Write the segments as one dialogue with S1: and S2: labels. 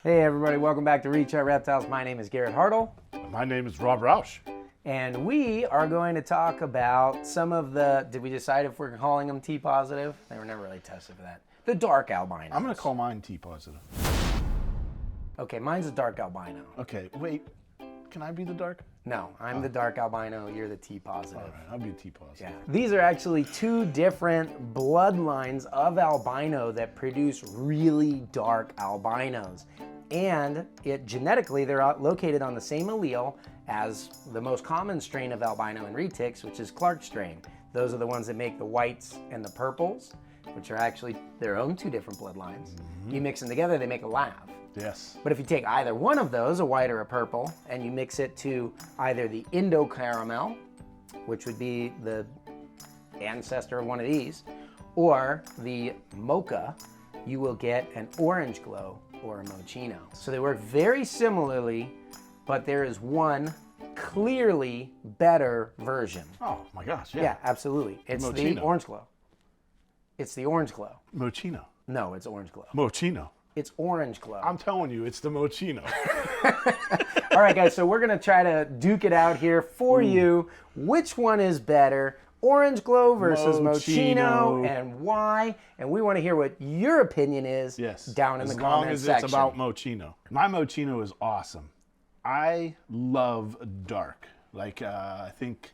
S1: Hey everybody, welcome back to Out Reptiles. My name is Garrett Hartle.
S2: My name is Rausch.
S1: And we are going to talk about some of the, did we decide if we're calling them T positive? They were never really tested for that. The dark albinos.
S2: I'm going to call mine T positive.
S1: Okay, mine's a dark albino.
S2: Okay, wait. Can I be the dark?
S1: No, I'm the dark albino, you're the T positive.
S2: All right, I'll be T positive.
S1: Yeah. These are actually two different bloodlines of albino that produce really dark albinos. And genetically, they're located on the same allele as the most common strain of albino and retics, which is Clark strain. Those are the ones that make the whites and the purples, which are actually their own two different bloodlines. Mm-hmm. You mix them together, they make a lab.
S2: Yes.
S1: But if you take either one of those, a white or a purple, and you mix it to either the Indo Caramel, which would be the ancestor of one of these, or the mocha, you will get an orange glow or a mochino. So they work very similarly, but there is one clearly better version.
S2: Oh my gosh, yeah.
S1: Yeah, absolutely. It's
S2: Mochino.
S1: the orange glow. It's the orange glow.
S2: Mochino.
S1: No, it's orange glow.
S2: Mochino.
S1: It's orange glow.
S2: I'm telling you, it's the Mochino.
S1: All right, guys, so we're going to try to duke it out here for you. Which one is better? Orange glow versus Mochino, and why? And we want to hear what your opinion is down in the comments section. As long as it's
S2: about Mochino. My Mochino is awesome. I love dark. Like, I think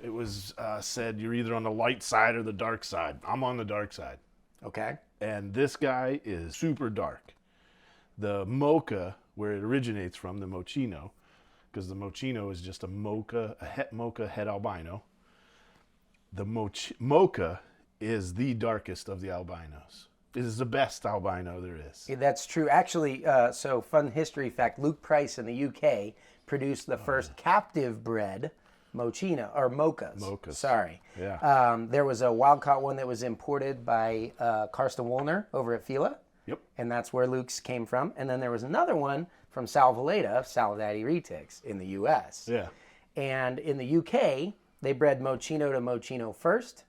S2: it was said you're either on the light side or the dark side. I'm on the dark side.
S1: Okay.
S2: And this guy is super dark. The mocha, where it originates from, the Mochino, because the Mochino is just a mocha, het mocha het albino. The mocha is the darkest of the albinos. It is the best albino there is.
S1: Yeah, that's true. Actually, so fun history fact, Luke Price in the UK produced the first captive bred Mochino, or mochas.
S2: Mochas.
S1: Sorry.
S2: Yeah.
S1: There was a wild-caught one that was imported by Karsten Wollner over at Fila.
S2: Yep.
S1: And that's where Luke's came from. And then there was another one from Sal Valletta, Saladaddy Retics, in the US.
S2: Yeah.
S1: And in the UK, they bred Mochino to Mochino first.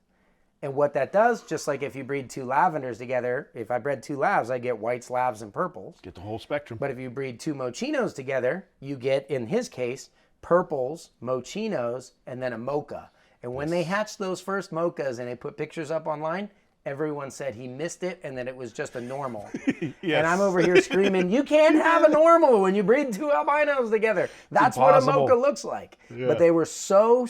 S1: And what that does, just like if you breed two lavenders together, if I bred two lavs, I get whites, lavs, and purples.
S2: Get the whole spectrum.
S1: But if you breed two Mochinos together, you get, in his case, purples, Mochinos, and then a mocha. And when they hatched those first mochas and they put pictures up online, everyone said he missed it and that it was just a normal.
S2: Yes.
S1: And I'm over here screaming, you can't have a normal when you breed two albinos together. That's what a mocha looks like. Yeah. But they were so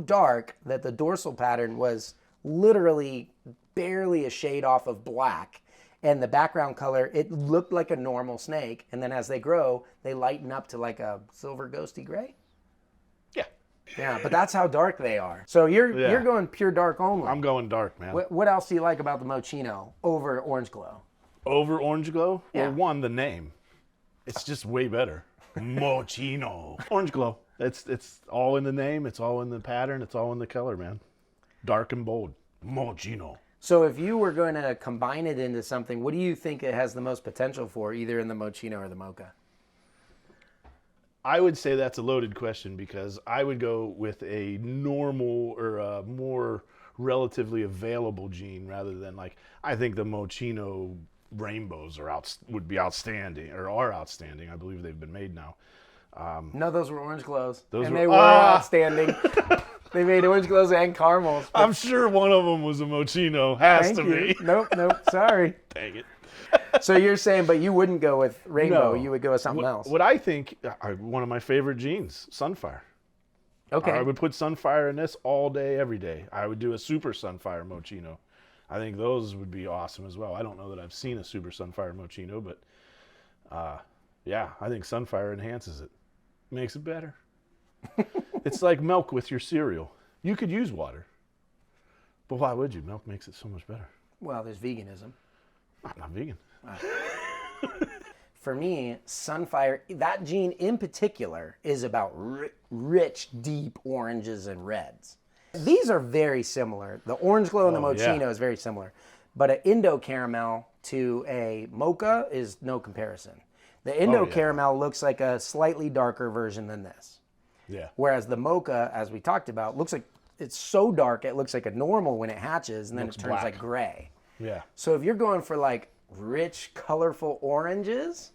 S1: dark that the dorsal pattern was literally barely a shade off of black. And the background color, it looked like a normal snake. And then as they grow, they lighten up to like a silver ghosty gray.
S2: Yeah.
S1: Yeah, but that's how dark they are. So you're going pure dark only.
S2: I'm going dark, man.
S1: What else do you like about the Mochino over orange glow?
S2: Over orange glow?
S1: Yeah.
S2: Well, one, the name. It's just way better. Mochino. Orange glow. It's all in the name. It's all in the pattern. It's all in the color, man. Dark and bold. Mochino.
S1: So if you were going to combine it into something, what do you think it has the most potential for, either in the Mochino or the mocha?
S2: I would say that's a loaded question because I would go with a normal or a more relatively available gene rather than like, I think the Mochino rainbows would be outstanding or are outstanding. I believe they've been made now.
S1: No, those were orange glows.
S2: They
S1: were outstanding. They made orange glows and caramels.
S2: I'm sure one of them was a Mochino. Has to be.
S1: Nope, sorry.
S2: Dang it.
S1: So you're saying, but you wouldn't go with rainbow, you would go with something else.
S2: What I think, one of my favorite genes, sunfire.
S1: Okay.
S2: I would put sunfire in this all day, every day. I would do a super sunfire Mochino. I think those would be awesome as well. I don't know that I've seen a super sunfire Mochino, but yeah, I think sunfire enhances it. Makes it better. It's like milk with your cereal. You could use water, but why would you? Milk makes it so much better.
S1: Well, there's veganism.
S2: I'm not vegan.
S1: For me, sunfire, that gene in particular is about rich, deep oranges and reds. These are very similar. The orange glow and the Mochino is very similar. But an Indo Caramel to a mocha is no comparison. The Indo Caramel looks like a slightly darker version than this.
S2: Yeah.
S1: Whereas the mocha, as we talked about, looks like it's so dark it looks like a normal when it hatches, and then it turns
S2: black.
S1: like gray.
S2: Yeah.
S1: So if you're going for like rich, colorful oranges,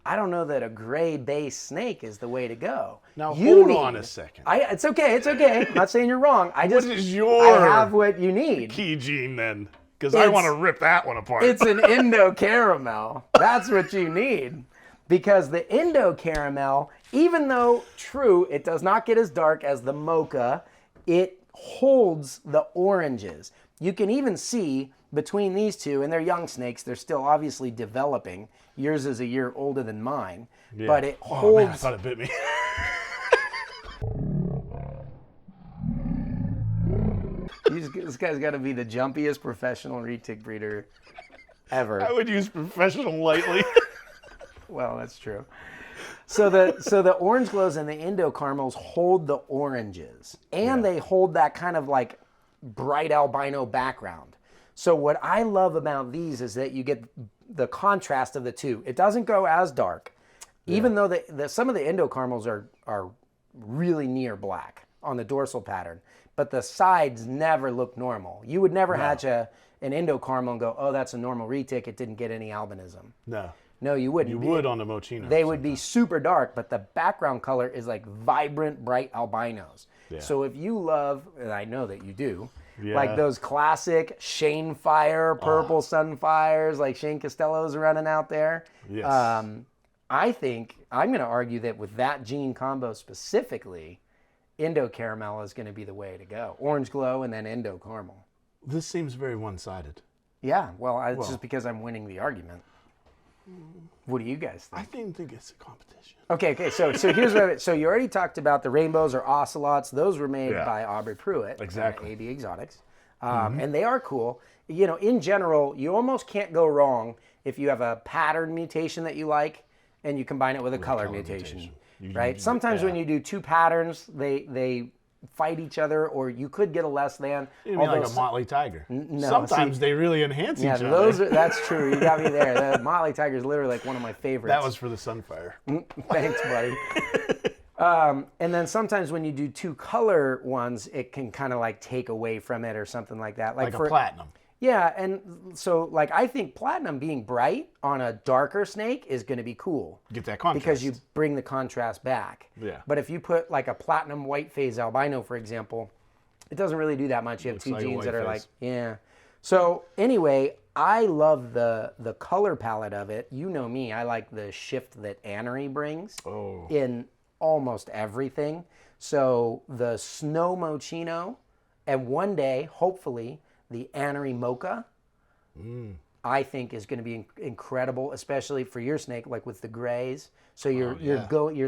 S1: I don't know that a gray base snake is the way to go.
S2: Now, hold on a second.
S1: It's okay. I'm not saying you're wrong.
S2: What is your
S1: I have what you need.
S2: key gene then? Because I want to rip that one apart.
S1: It's an Indo Caramel. That's what you need. Because the Indo Caramel, even though, true, it does not get as dark as the mocha, it holds the oranges. You can even see between these two, and they're young snakes, they're still obviously developing. Yours is a year older than mine. Yeah. But it holds...
S2: Oh, man, I thought it bit me.
S1: This guy's got to be the jumpiest professional retic breeder ever.
S2: I would use professional lightly.
S1: Well, that's true. So the orange glows and the Indo Caramels hold the oranges, and they hold that kind of like bright albino background. So what I love about these is that you get the contrast of the two. It doesn't go as dark, even though some of the Indo Caramels are really near black on the dorsal pattern, but the sides never look normal. You would never hatch an Indo Caramel and go, oh, that's a normal retic. It didn't get any albinism. No, you wouldn't.
S2: You would on the Mochino.
S1: They would be super dark, but the background color is like vibrant, bright albinos. Yeah. So if you love, and I know that you do, like those classic Shane Fire, purple Sunfires, like Shane Costello's running out there.
S2: Yes.
S1: I think, I'm going to argue that with that gene combo specifically, Indo Caramel is going to be the way to go. Orange glow and then Indo Caramel.
S2: This seems very one-sided.
S1: Yeah, well, it's just because I'm winning the argument. What do you guys think?
S2: I think it's a competition.
S1: Okay. So here's what. So you already talked about the rainbows or ocelots. Those were made by Aubrey Pruitt.
S2: Exactly.
S1: AB Exotics, and they are cool. You know, in general, you almost can't go wrong if you have a pattern mutation that you like, and you combine it with a color mutation. Right. Sometimes when you do two patterns, they fight each other, or you could get a less than.
S2: You mean like a Motley Tiger?
S1: No.
S2: Sometimes they really enhance each other.
S1: That's true. You got me there. The Motley Tiger is literally like one of my favorites.
S2: That was for the Sunfire.
S1: Thanks, buddy. And then sometimes when you do two color ones, it can kind of like take away from it or something like that.
S2: Like a platinum.
S1: Yeah, and so like I think platinum being bright on a darker snake is going to be cool.
S2: Get that contrast.
S1: Because you bring the contrast back.
S2: Yeah.
S1: But if you put like a platinum white phase albino, for example, it doesn't really do that much. You have two genes that are like, So anyway, I love the color palette of it. You know me, I like the shift that Annery brings in almost everything. So the Snow Mochino, and one day, hopefully, the Annery Mocha, I think is going to be incredible, especially for your snake, like with the grays. So you're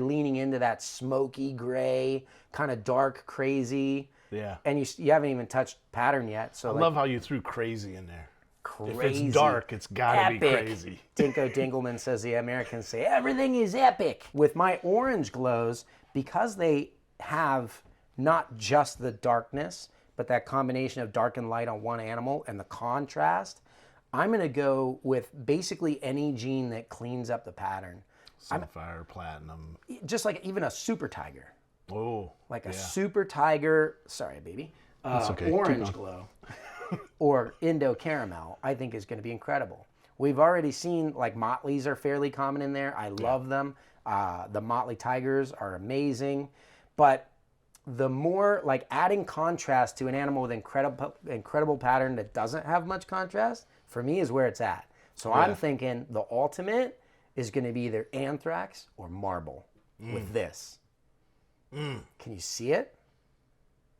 S1: leaning into that smoky gray, kind of dark, crazy.
S2: Yeah.
S1: And you haven't even touched pattern yet. So
S2: I love how you threw crazy in there.
S1: Crazy.
S2: If it's dark, it's got to be crazy.
S1: Dinko Dingleman says the Americans say everything is epic. With my orange glows, because they have not just the darkness, but that combination of dark and light on one animal and the contrast, I'm going to go with basically any gene that cleans up the pattern.
S2: Sunfire, platinum.
S1: Just like even a super tiger.
S2: Oh,
S1: like a super tiger, sorry, baby.
S2: Okay.
S1: Orange glow or Indo Caramel, I think is going to be incredible. We've already seen like Motleys are fairly common in there. I love them. The Motley Tigers are amazing. But the more like adding contrast to an animal with incredible pattern that doesn't have much contrast, for me is where it's at. So I'm thinking the ultimate is going to be either anthrax or marble with this. Can you see it?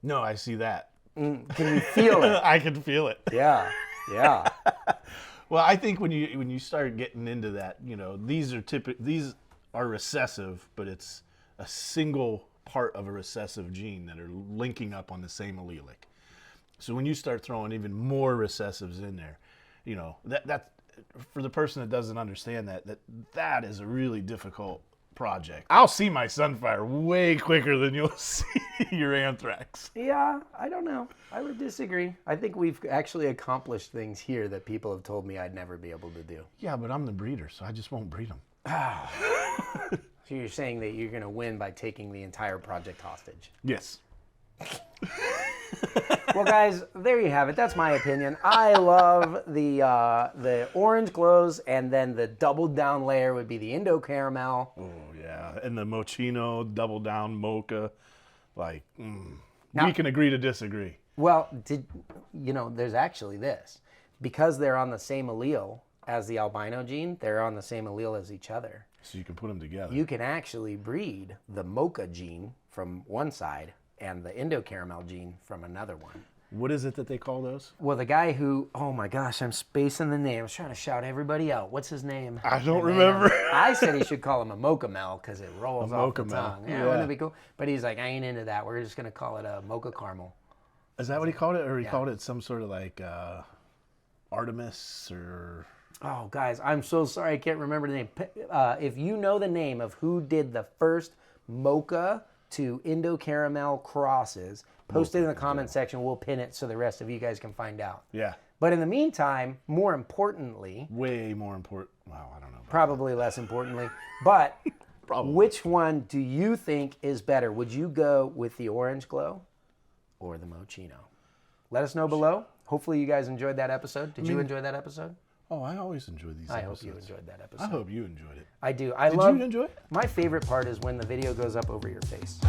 S2: No, I see that.
S1: Can you feel it?
S2: I can feel it.
S1: Yeah.
S2: Well, I think when you start getting into that, you know, these are recessive, but it's a single part of a recessive gene that are linking up on the same allelic. So when you start throwing even more recessives in there, you know, that for the person that doesn't understand that is a really difficult project. I'll see my Sunfire way quicker than you'll see your anthrax.
S1: Yeah, I don't know. I would disagree. I think we've actually accomplished things here that people have told me I'd never be able to do.
S2: Yeah, but I'm the breeder, so I just won't breed them.
S1: So you're saying that you're going to win by taking the entire project hostage?
S2: Yes.
S1: Well, guys, there you have it. That's my opinion. I love the orange glows, and then the doubled down layer would be the Indo Caramel.
S2: Oh, yeah. And the Mochino, double down mocha. Like,
S1: Now-
S2: we can agree to disagree.
S1: Well, there's actually this. Because they're on the same allele as the albino gene, they're on the same allele as each other.
S2: So you can put them together.
S1: You can actually breed the mocha gene from one side and the Indo Caramel gene from another one.
S2: What is it that they call those?
S1: Well, the guy who, oh my gosh, I'm spacing the name. I was trying to shout everybody out. What's his name?
S2: I don't remember.
S1: I said he should call him a mocha mel because it rolls off the
S2: Mochamel.
S1: tongue. Yeah,
S2: Yeah.
S1: wouldn't it be cool? But he's like, I ain't into that. We're just going to call it a mocha caramel.
S2: Is that what he called it? Or he called it some sort of like Artemis or...
S1: Oh, guys, I'm so sorry. I can't remember the name. If you know the name of who did the first mocha to Indo Caramel crosses, post it in the comment section. We'll pin it so the rest of you guys can find out.
S2: Yeah.
S1: But in the meantime, more importantly,
S2: Way more important. Wow, I don't know.
S1: probably less importantly, but
S2: Probably.
S1: which one do you think is better? Would you go with the orange glow or the Mochino? Let us know below. Hopefully you guys enjoyed that episode. Did you enjoy that episode?
S2: Oh, I always enjoy these
S1: I
S2: episodes.
S1: hope you enjoyed that episode.
S2: I hope you enjoyed it.
S1: I do.
S2: Did you enjoy it?
S1: My favorite part is when the video goes up over your face.